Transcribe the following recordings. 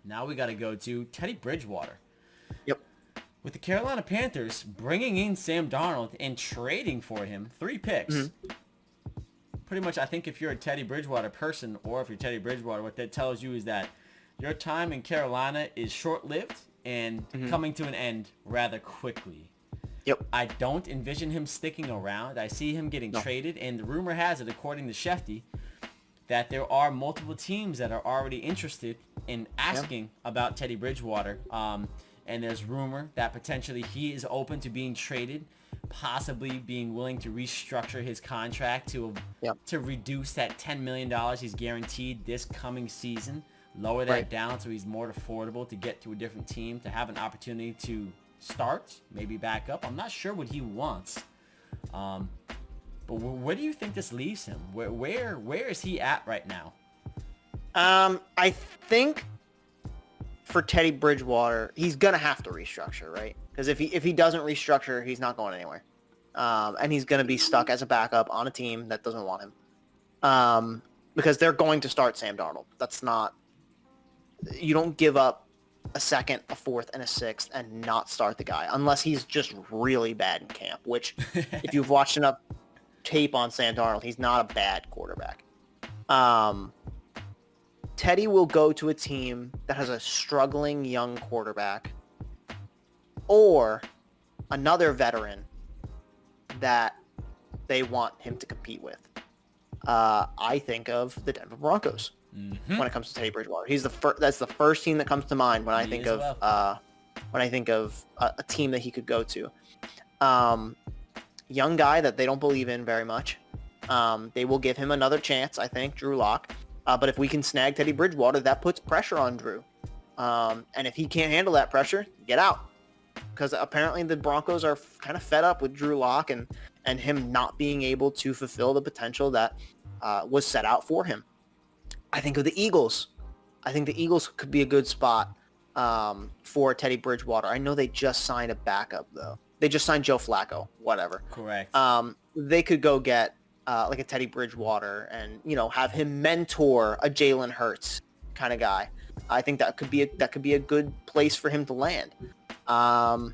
Now we got to go to Teddy Bridgewater. Yep. With the Carolina Panthers bringing in Sam Darnold and trading for him 3 picks. Pretty much, I think if you're a Teddy Bridgewater person, or if you're Teddy Bridgewater, what that tells you is that your time in Carolina is short-lived and coming to an end rather quickly. Yep. I don't envision him sticking around. I see him getting traded, and the rumor has it, according to Shefty, that there are multiple teams that are already interested in asking about Teddy Bridgewater. And there's rumor that potentially he is open to being traded, possibly being willing to restructure his contract to reduce that $10 million he's guaranteed this coming season, lower that down so he's more affordable to get to a different team, to have an opportunity to start, maybe back up. I'm not sure what he wants. But where do you think this leaves him? Where is he at right now? I think for Teddy Bridgewater, he's gonna have to restructure, right? Because if he doesn't restructure, he's not going anywhere, and he's gonna be stuck as a backup on a team that doesn't want him, because they're going to start Sam Darnold. That's not, you don't give up a second, a fourth, and a sixth and not start the guy unless he's just really bad in camp. Which, if you've watched enough tape on Sam Darnold, he's not a bad quarterback. Teddy will go to a team that has a struggling young quarterback or another veteran that they want him to compete with. I think of the Denver Broncos when it comes to Teddy Bridgewater. He's that's the first team that comes to mind when I think of a team that he could go to. Young guy that they don't believe in very much. They will give him another chance, I think, Drew Lock. But if we can snag Teddy Bridgewater, that puts pressure on Drew. And if he can't handle that pressure, get out. Because apparently the Broncos are kind of fed up with Drew Lock and him not being able to fulfill the potential that was set out for him. I think of the Eagles. I think the Eagles could be a good spot for Teddy Bridgewater. I know they just signed a backup, though. They just signed Joe Flacco, whatever. Correct. They could go get like a Teddy Bridgewater and, have him mentor a Jalen Hurts kind of guy. I think that could be a good place for him to land. I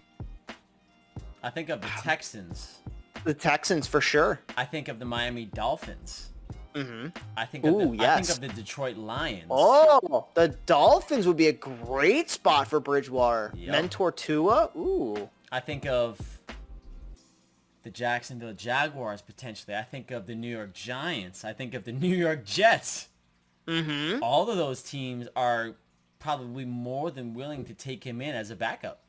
think of the Texans. The Texans for sure. I think of the Miami Dolphins. I think Ooh, of yes. I think of the Detroit Lions. Oh, the Dolphins would be a great spot for Bridgewater. Yep. Mentor Tua. Ooh. I think of the Jacksonville Jaguars potentially. I think of the New York Giants. I think of the New York Jets. All of those teams are probably more than willing to take him in as a backup,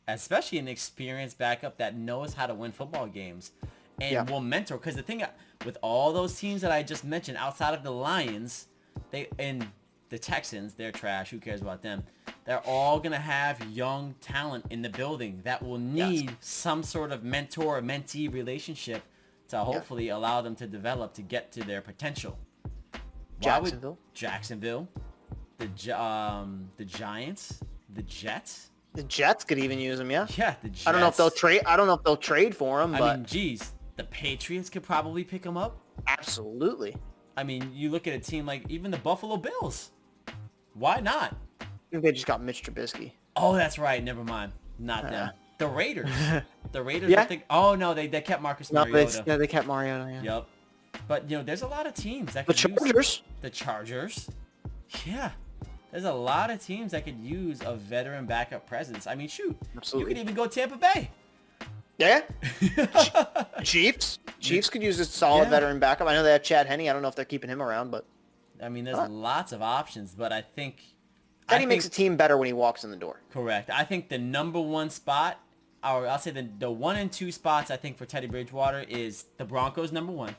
especially an experienced backup that knows how to win football games and will mentor. Because the thing with all those teams that I just mentioned outside of the Lions, and the Texans, they're trash. Who cares about them? They're all going to have young talent in the building that will need some sort of mentor-mentee relationship to hopefully allow them to develop to get to their potential. Jacksonville, the Giants, the Jets. The Jets could even use him, yeah. Yeah, the Jets. I don't know if they'll trade for him, but I mean, geez, the Patriots could probably pick him up. Absolutely. I mean, you look at a team like even the Buffalo Bills. Why not? I think they just got Mitch Trubisky. Oh, that's right. Never mind. Not them. The Raiders. The Raiders. Yeah. I think. Oh no, they kept Marcus Mariota. They kept Mariota. Yeah. Yep. But there's a lot of teams that The could Chargers. use the Chargers. Yeah. There's a lot of teams that could use a veteran backup presence. I mean, shoot. Absolutely. You could even go Tampa Bay. Yeah. Chiefs. Chiefs could use a solid veteran backup. I know they have Chad Henne. I don't know if they're keeping him around, but I mean, there's lots of options, but I think Teddy makes a team better when he walks in the door. Correct. I think the number one spot, or I'll say the 1 and 2 spots, I think for Teddy Bridgewater is the Broncos, number 1.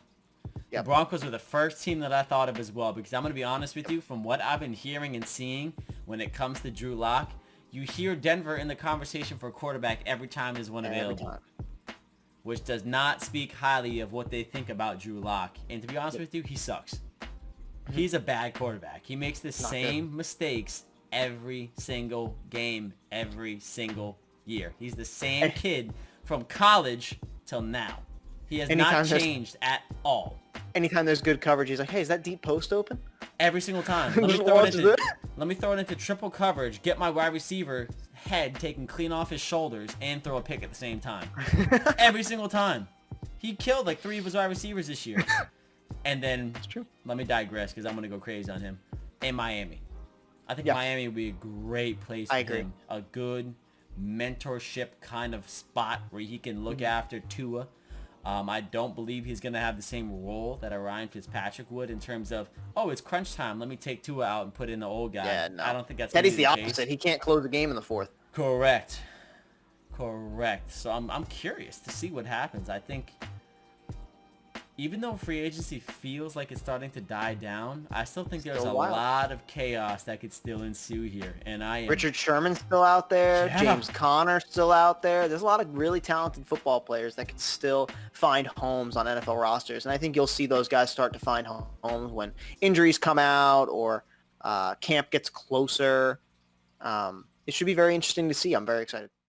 Yep. The Broncos were the first team that I thought of as well, because I'm going to be honest with you, from what I've been hearing and seeing when it comes to Drew Lock, you hear Denver in the conversation for a quarterback every time there's one available, which does not speak highly of what they think about Drew Lock. And to be honest with you, he sucks. He's a bad quarterback. He makes the same mistakes every single game, every single year. He's the same kid from college till now. He has not changed at all. Anytime there's good coverage, he's like, hey, is that deep post open? Every single time. Just watches it. Let me throw it into triple coverage, get my wide receiver head taken clean off his shoulders, and throw a pick at the same time. Every single time. He killed like 3 of his wide receivers this year. And then, That's true. let me digress because I'm going to go crazy on him. In Miami. I think Miami would be a great place for him. A good mentorship kind of spot where he can look after Tua. I don't believe he's going to have the same role that a Ryan Fitzpatrick would in terms of, oh, it's crunch time. Let me take Tua out and put in the old guy. Yeah, no. I don't think that's Teddy's the case. opposite. He can't close the game in the fourth. Correct. So I'm curious to see what happens. I think even though free agency feels like it's starting to die down, I still think there's a lot of chaos that could still ensue here. And Richard Sherman's still out there. Yeah. James Conner's still out there. There's a lot of really talented football players that could still find homes on NFL rosters. And I think you'll see those guys start to find homes when injuries come out or camp gets closer. It should be very interesting to see. I'm very excited.